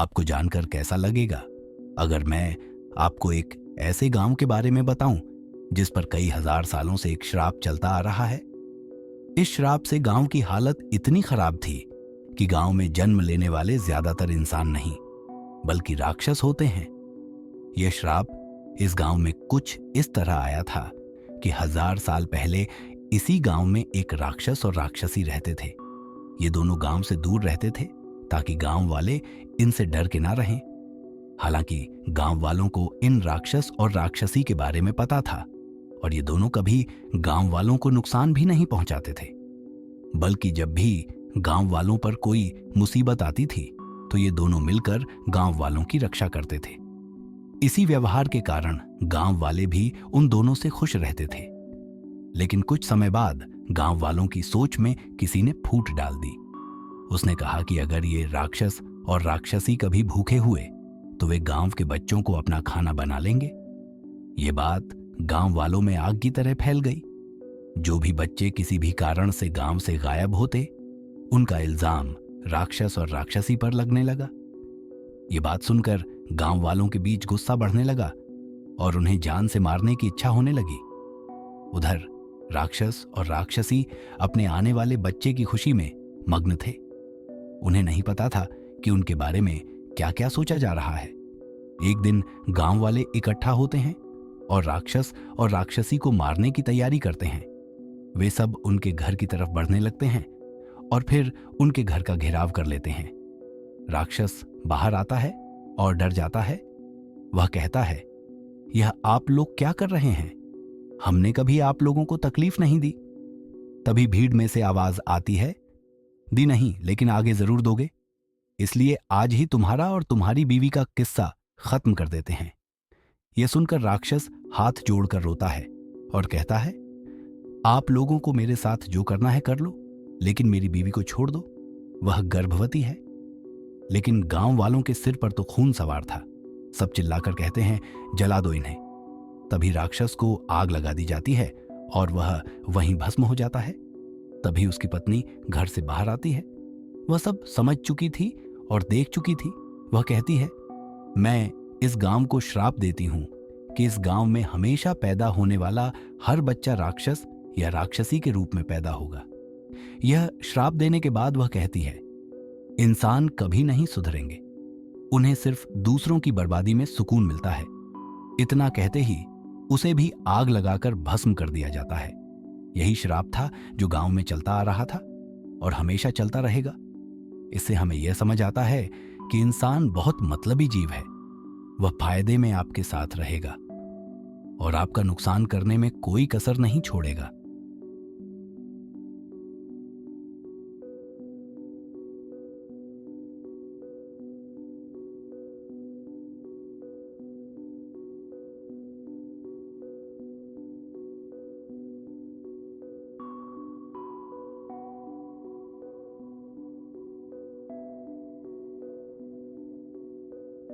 आपको जानकर कैसा लगेगा अगर मैं आपको एक ऐसे गांव के बारे में बताऊं जिस पर कई हजार सालों से एक श्राप चलता आ रहा है। इस श्राप से गांव की हालत इतनी खराब थी कि गांव में जन्म लेने वाले ज्यादातर इंसान नहीं बल्कि राक्षस होते हैं। यह श्राप इस गांव में कुछ इस तरह आया था कि 1000 साल पहले इसी गांव में एक राक्षस और राक्षसी रहते थे। ये दोनों गांव से दूर रहते थे ताकि गांव वाले इनसे डर के ना रहें। हालांकि गांव वालों को इन राक्षस और राक्षसी के बारे में पता था और ये दोनों कभी गांव वालों को नुकसान भी नहीं पहुंचाते थे, बल्कि जब भी गांव वालों पर कोई मुसीबत आती थी तो ये दोनों मिलकर गांव वालों की रक्षा करते थे। इसी व्यवहार के कारण गांव वाले भी उन दोनों से खुश रहते थे। लेकिन कुछ समय बाद गांव वालों की सोच में किसी ने फूट डाल दी। उसने कहा कि अगर ये राक्षस और राक्षसी कभी भूखे हुए तो वे गांव के बच्चों को अपना खाना बना लेंगे। ये बात गांव वालों में आग की तरह फैल गई। जो भी बच्चे किसी भी कारण से गांव से गायब होते उनका इल्जाम राक्षस और राक्षसी पर लगने लगा। ये बात सुनकर गांव वालों के बीच गुस्सा बढ़ने लगा और उन्हें जान से मारने की इच्छा होने लगी। उधर राक्षस और राक्षसी अपने आने वाले बच्चे की खुशी में मग्न थे। उन्हें नहीं पता था कि उनके बारे में क्या क्या सोचा जा रहा है। एक दिन गांव वाले इकट्ठा होते हैं और राक्षस और राक्षसी को मारने की तैयारी करते हैं। वे सब उनके घर की तरफ बढ़ने लगते हैं और फिर उनके घर का घेराव कर लेते हैं। राक्षस बाहर आता है और डर जाता है। वह कहता है, यह आप लोग क्या कर रहे हैं? हमने कभी आप लोगों को तकलीफ नहीं दी। तभी भीड़ में से आवाज आती है, दी नहीं लेकिन आगे जरूर दोगे, इसलिए आज ही तुम्हारा और तुम्हारी बीवी का किस्सा खत्म कर देते हैं। यह सुनकर राक्षस हाथ जोड़कर रोता है और कहता है, आप लोगों को मेरे साथ जो करना है कर लो, लेकिन मेरी बीवी को छोड़ दो, वह गर्भवती है। लेकिन गांव वालों के सिर पर तो खून सवार था। सब चिल्लाकर कहते हैं, जला दो इन्हें। तभी राक्षस को आग लगा दी जाती है और वह वहीं भस्म हो जाता है। तभी उसकी पत्नी घर से बाहर आती है। वह सब समझ चुकी थी और देख चुकी थी। वह कहती है, मैं इस गांव को श्राप देती हूं कि इस गांव में हमेशा पैदा होने वाला हर बच्चा राक्षस या राक्षसी के रूप में पैदा होगा। यह श्राप देने के बाद वह कहती है, इंसान कभी नहीं सुधरेंगे, उन्हें सिर्फ दूसरों की बर्बादी में सुकून मिलता है। इतना कहते ही उसे भी आग लगाकर भस्म कर दिया जाता है। यही श्राप था जो गांव में चलता आ रहा था और हमेशा चलता रहेगा। इससे हमें यह समझ आता है कि इंसान बहुत मतलबी जीव है। वह फायदे में आपके साथ रहेगा और आपका नुकसान करने में कोई कसर नहीं छोड़ेगा।